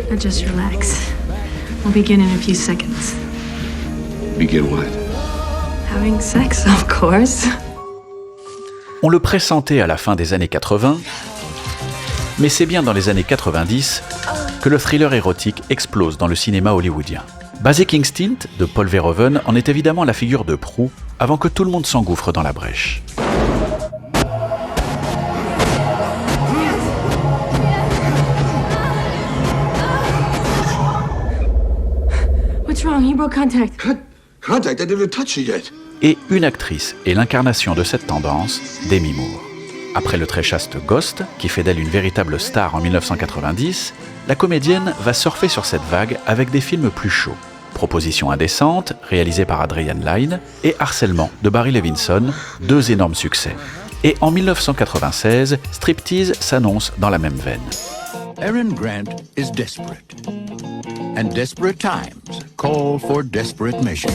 Now just relax. We'll begin in a few seconds. Begin what? Having sex, of course. On le pressentait à la fin des années 80, mais c'est bien dans les années 90 que le thriller érotique explose dans le cinéma hollywoodien. Basic Instinct de Paul Verhoeven en est évidemment la figure de proue avant que tout le monde s'engouffre dans la brèche. What's wrong? He broke contact. Contact? I didn't touch you yet. Et une actrice est l'incarnation de cette tendance, Demi Moore. Après le très chaste Ghost, qui fait d'elle une véritable star en 1990, la comédienne va surfer sur cette vague avec des films plus chauds. Proposition indécente, réalisée par Adrian Lyne, et Harcèlement de Barry Levinson, deux énormes succès. Et en 1996, Striptease s'annonce dans la même veine. Aaron Grant is desperate. And desperate times call for desperate measures.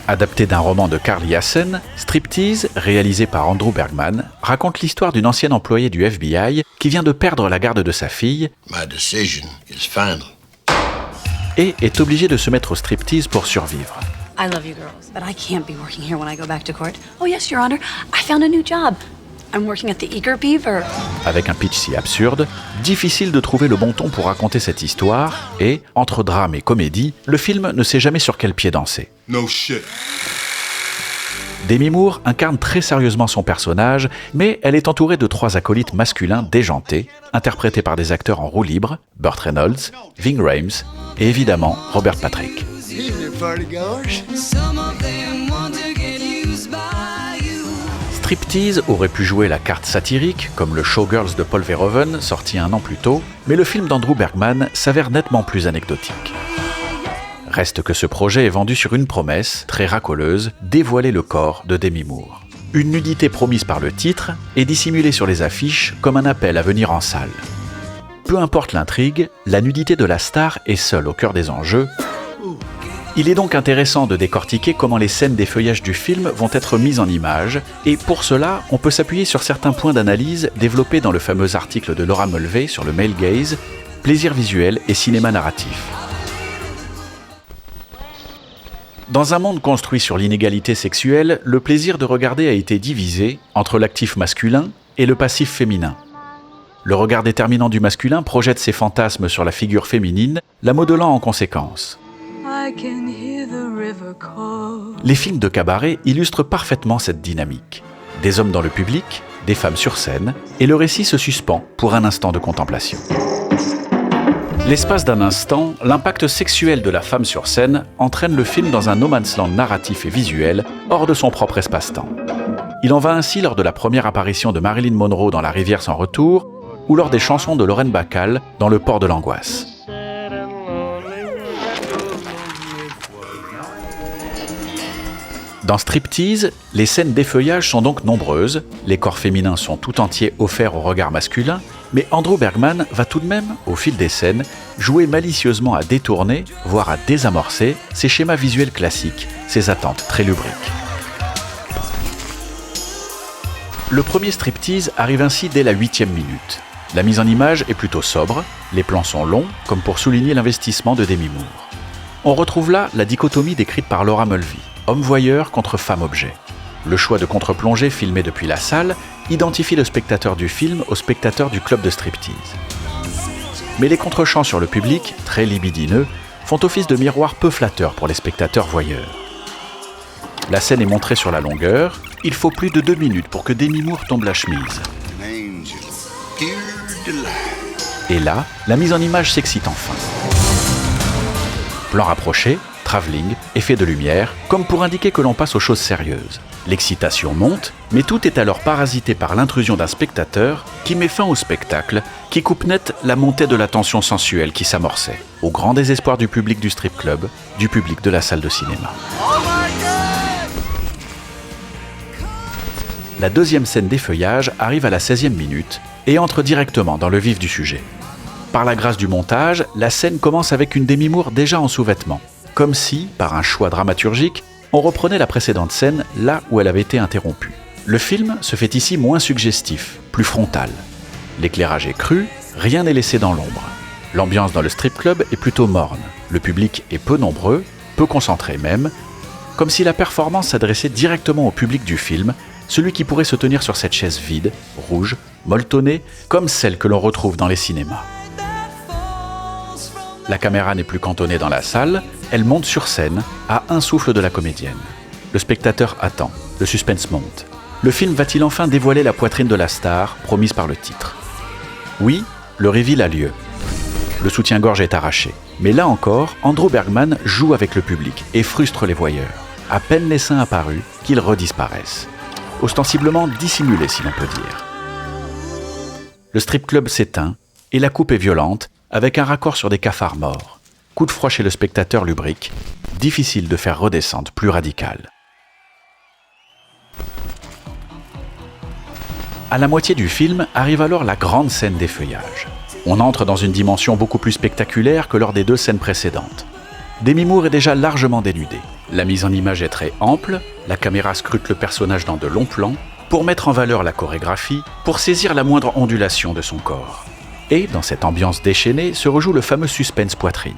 Adapté d'un roman de Carl Hiaasen, Striptease, réalisé par Andrew Bergman, raconte l'histoire d'une ancienne employée du FBI qui vient de perdre la garde de sa fille My decision is final. et est obligée de se mettre au striptease pour survivre. I love you girls, but I can't be working here when I go back to court. Oh yes, Your Honor, I found a new job. I'm working at the Eager Beaver. Avec un pitch si absurde, difficile de trouver le bon ton pour raconter cette histoire et, entre drame et comédie, le film ne sait jamais sur quel pied danser. No shit. Demi Moore incarne très sérieusement son personnage, mais elle est entourée de trois acolytes masculins déjantés, interprétés par des acteurs en roue libre, Burt Reynolds, Ving Rhames et évidemment Robert Patrick. Striptease aurait pu jouer la carte satirique, comme le Showgirls de Paul Verhoeven, sorti un an plus tôt, mais le film d'Andrew Bergman s'avère nettement plus anecdotique. Reste que ce projet est vendu sur une promesse, très racoleuse, dévoiler le corps de Demi Moore. Une nudité promise par le titre et dissimulée sur les affiches comme un appel à venir en salle. Peu importe l'intrigue, la nudité de la star est seule au cœur des enjeux. Il est donc intéressant de décortiquer comment les scènes des feuillages du film vont être mises en images, et pour cela, on peut s'appuyer sur certains points d'analyse développés dans le fameux article de Laura Mulvey sur le male gaze, plaisir visuel et cinéma narratif. Dans un monde construit sur l'inégalité sexuelle, le plaisir de regarder a été divisé entre l'actif masculin et le passif féminin. Le regard déterminant du masculin projette ses fantasmes sur la figure féminine, la modelant en conséquence. Les films de cabaret illustrent parfaitement cette dynamique. Des hommes dans le public, des femmes sur scène, et le récit se suspend pour un instant de contemplation. L'espace d'un instant, l'impact sexuel de la femme sur scène entraîne le film dans un no man's land narratif et visuel hors de son propre espace-temps. Il en va ainsi lors de la première apparition de Marilyn Monroe dans La Rivière sans retour ou lors des chansons de Lauren Bacall dans Le Port de l'Angoisse. Dans Striptease, les scènes d'effeuillage sont donc nombreuses, les corps féminins sont tout entiers offerts au regard masculin, mais Andrew Bergman va tout de même, au fil des scènes, jouer malicieusement à détourner, voire à désamorcer, ces schémas visuels classiques, ces attentes très lubriques. Le premier Striptease arrive ainsi dès la 8e minute. La mise en image est plutôt sobre, les plans sont longs, comme pour souligner l'investissement de Demi Moore. On retrouve là la dichotomie décrite par Laura Mulvey. Homme voyeur contre femme objet. Le choix de contre-plongée filmé depuis la salle identifie le spectateur du film au spectateur du club de striptease. Mais les contre-champs sur le public, très libidineux, font office de miroir peu flatteur pour les spectateurs voyeurs. La scène est montrée sur la longueur, il faut plus de 2 minutes pour que Demi Moore tombe la chemise. Et là, la mise en image s'excite enfin. Plan rapproché, travelling, effet de lumière, comme pour indiquer que l'on passe aux choses sérieuses. L'excitation monte, mais tout est alors parasité par l'intrusion d'un spectateur qui met fin au spectacle, qui coupe net la montée de la tension sensuelle qui s'amorçait, au grand désespoir du public du strip club, du public de la salle de cinéma. La deuxième scène d'effeuillage arrive à la 16e minute et entre directement dans le vif du sujet. Par la grâce du montage, la scène commence avec une Demi Moore déjà en sous-vêtements. comme si, par un choix dramaturgique, on reprenait la précédente scène là où elle avait été interrompue. Le film se fait ici moins suggestif, plus frontal. L'éclairage est cru, rien n'est laissé dans l'ombre. L'ambiance dans le strip club est plutôt morne. Le public est peu nombreux, peu concentré même, comme si la performance s'adressait directement au public du film, celui qui pourrait se tenir sur cette chaise vide, rouge, molletonnée, comme celle que l'on retrouve dans les cinémas. La caméra n'est plus cantonnée dans la salle, elle monte sur scène, à un souffle de la comédienne. Le spectateur attend, le suspense monte. Le film va-t-il enfin dévoiler la poitrine de la star, promise par le titre ? Oui, le reveal a lieu. Le soutien-gorge est arraché. Mais là encore, Andrew Bergman joue avec le public et frustre les voyeurs. À peine les seins apparus, qu'ils redisparaissent. Ostensiblement dissimulés, si l'on peut dire. Le strip club s'éteint et la coupe est violente, avec un raccord sur des cafards morts. Coup de froid chez le spectateur lubrique, difficile de faire redescendre plus radical. À la moitié du film arrive alors la grande scène des feuillages. On entre dans une dimension beaucoup plus spectaculaire que lors des 2 scènes précédentes. Demi Moore est déjà largement dénudée. La mise en image est très ample, la caméra scrute le personnage dans de longs plans, pour mettre en valeur la chorégraphie, pour saisir la moindre ondulation de son corps. Et, dans cette ambiance déchaînée, se rejoue le fameux suspense poitrine.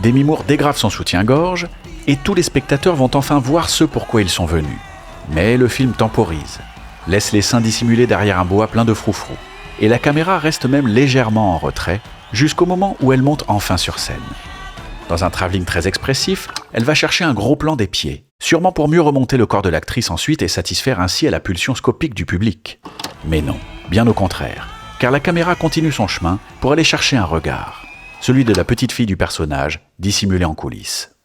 Demi Moore dégrave son soutien-gorge, et tous les spectateurs vont enfin voir ce pourquoi ils sont venus. Mais le film temporise, laisse les seins dissimulés derrière un boa plein de froufrous, et la caméra reste même légèrement en retrait, jusqu'au moment où elle monte enfin sur scène. Dans un travelling très expressif, elle va chercher un gros plan des pieds, sûrement pour mieux remonter le corps de l'actrice ensuite et satisfaire ainsi à la pulsion scopique du public. Mais non, bien au contraire, car la caméra continue son chemin pour aller chercher un regard, celui de la petite fille du personnage, dissimulée en coulisses.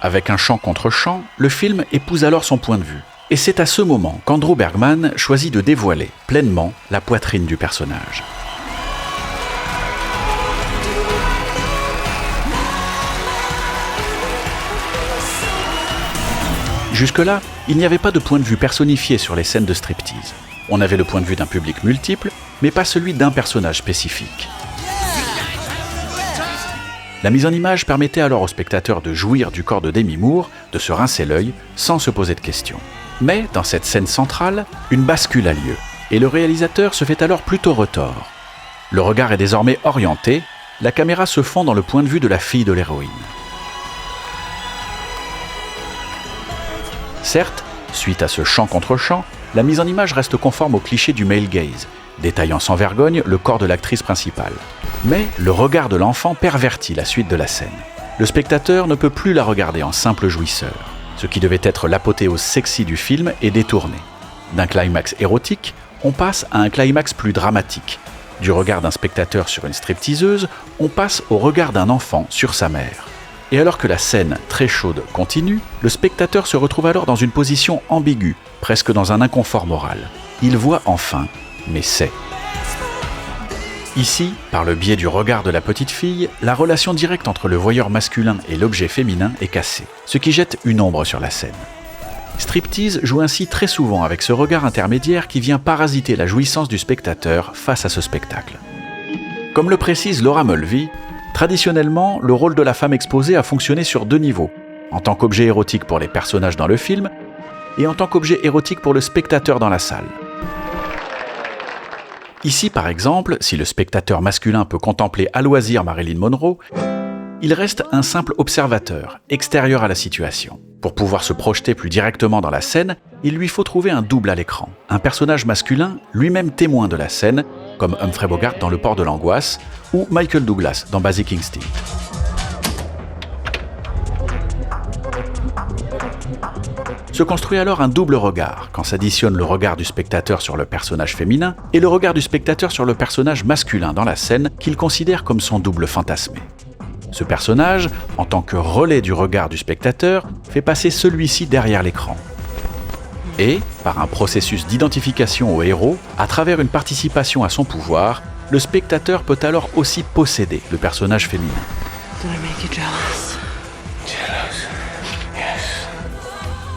Avec un chant contre chant, le film épouse alors son point de vue. Et c'est à ce moment qu'Andrew Bergman choisit de dévoiler pleinement la poitrine du personnage. Jusque-là, il n'y avait pas de point de vue personnifié sur les scènes de striptease. On avait le point de vue d'un public multiple, mais pas celui d'un personnage spécifique. La mise en image permettait alors au spectateur de jouir du corps de Demi Moore, de se rincer l'œil, sans se poser de questions. Mais, dans cette scène centrale, une bascule a lieu, et le réalisateur se fait alors plutôt retors. Le regard est désormais orienté, la caméra se fond dans le point de vue de la fille de l'héroïne. Certes, suite à ce chant contre chant, la mise en image reste conforme au cliché du male gaze, détaillant sans vergogne le corps de l'actrice principale. Mais le regard de l'enfant pervertit la suite de la scène. Le spectateur ne peut plus la regarder en simple jouisseur. Ce qui devait être l'apothéose sexy du film est détourné. D'un climax érotique, on passe à un climax plus dramatique. Du regard d'un spectateur sur une stripteaseuse, on passe au regard d'un enfant sur sa mère. Et alors que la scène, très chaude, continue, le spectateur se retrouve alors dans une position ambiguë, presque dans un inconfort moral. Il voit enfin, mais sait. Ici, par le biais du regard de la petite fille, la relation directe entre le voyeur masculin et l'objet féminin est cassée, ce qui jette une ombre sur la scène. Striptease joue ainsi très souvent avec ce regard intermédiaire qui vient parasiter la jouissance du spectateur face à ce spectacle. Comme le précise Laura Mulvey, traditionnellement, le rôle de la femme exposée a fonctionné sur 2 niveaux, en tant qu'objet érotique pour les personnages dans le film et en tant qu'objet érotique pour le spectateur dans la salle. Ici, par exemple, si le spectateur masculin peut contempler à loisir Marilyn Monroe, il reste un simple observateur, extérieur à la situation. Pour pouvoir se projeter plus directement dans la scène, il lui faut trouver un double à l'écran, un personnage masculin, lui-même témoin de la scène, comme Humphrey Bogart dans Le Port de l'Angoisse, ou Michael Douglas dans Basic Instinct. Se construit alors un double regard, quand s'additionne le regard du spectateur sur le personnage féminin et le regard du spectateur sur le personnage masculin dans la scène qu'il considère comme son double fantasmé. Ce personnage, en tant que relais du regard du spectateur, fait passer celui-ci derrière l'écran. Et, par un processus d'identification au héros, à travers une participation à son pouvoir, le spectateur peut alors aussi posséder le personnage féminin. Did I make you jealous?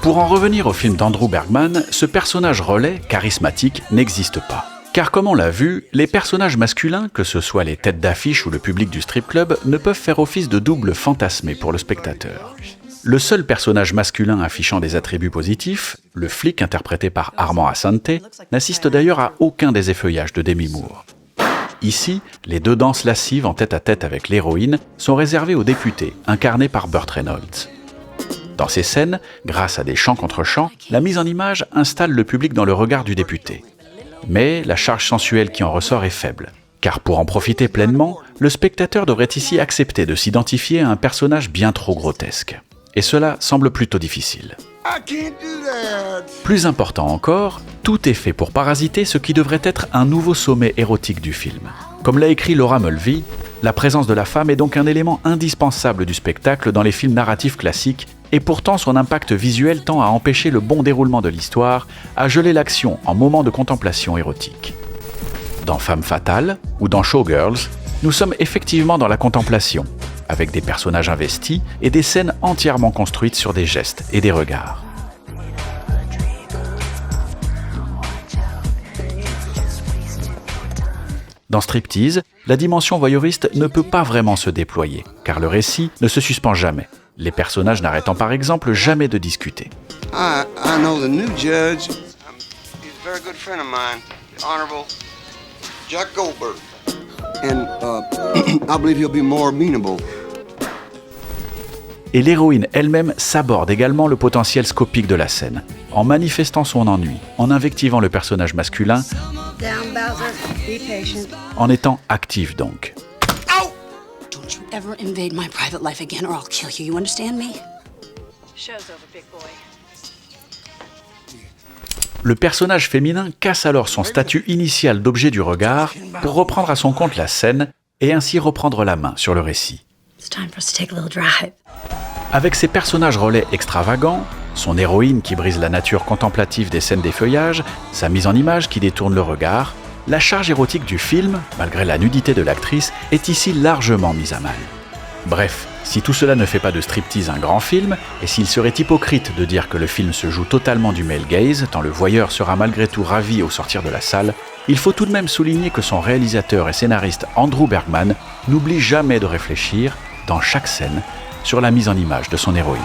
Pour en revenir au film d'Andrew Bergman, ce personnage relais, charismatique, n'existe pas. Car comme on l'a vu, les personnages masculins, que ce soit les têtes d'affiche ou le public du strip club, ne peuvent faire office de double fantasmé pour le spectateur. Le seul personnage masculin affichant des attributs positifs, le flic interprété par Armand Assante, n'assiste d'ailleurs à aucun des effeuillages de Demi Moore. Ici, les deux danses lascives en tête-à-tête avec l'héroïne sont réservées au député, incarné par Burt Reynolds. Dans ces scènes, grâce à des chants contre chants, la mise en image installe le public dans le regard du député. Mais la charge sensuelle qui en ressort est faible. Car pour en profiter pleinement, le spectateur devrait ici accepter de s'identifier à un personnage bien trop grotesque. Et cela semble plutôt difficile. Plus important encore, tout est fait pour parasiter ce qui devrait être un nouveau sommet érotique du film. Comme l'a écrit Laura Mulvey, la présence de la femme est donc un élément indispensable du spectacle dans les films narratifs classiques, et pourtant son impact visuel tend à empêcher le bon déroulement de l'histoire, à geler l'action en moments de contemplation érotique. Dans Femme fatale ou dans Showgirls, nous sommes effectivement dans la contemplation, avec des personnages investis et des scènes entièrement construites sur des gestes et des regards. Dans Striptease, la dimension voyeuriste ne peut pas vraiment se déployer, car le récit ne se suspend jamais, les personnages n'arrêtant par exemple jamais de discuter. I know the new judge. He's a very good friend of mine, the Honorable Jack Goldberg. And I believe he'll be more amenable. Et l'héroïne elle-même s'aborde également le potentiel scopique de la scène, en manifestant son ennui, en invectivant le personnage masculin, en étant active donc. Don't you ever invade my private life again or I'll kill you, you understand me? Show's over, big boy. Le personnage féminin casse alors son statut initial d'objet du regard pour reprendre à son compte la scène et ainsi reprendre la main sur le récit. It's time for us to take a little drive. Avec ses personnages relais extravagants, son héroïne qui brise la nature contemplative des scènes d'effeuillage, sa mise en image qui détourne le regard, la charge érotique du film, malgré la nudité de l'actrice, est ici largement mise à mal. Bref, si tout cela ne fait pas de Striptease un grand film, et s'il serait hypocrite de dire que le film se joue totalement du male gaze, tant le voyeur sera malgré tout ravi au sortir de la salle, il faut tout de même souligner que son réalisateur et scénariste Andrew Bergman n'oublie jamais de réfléchir, dans chaque scène, sur la mise en image de son héroïne.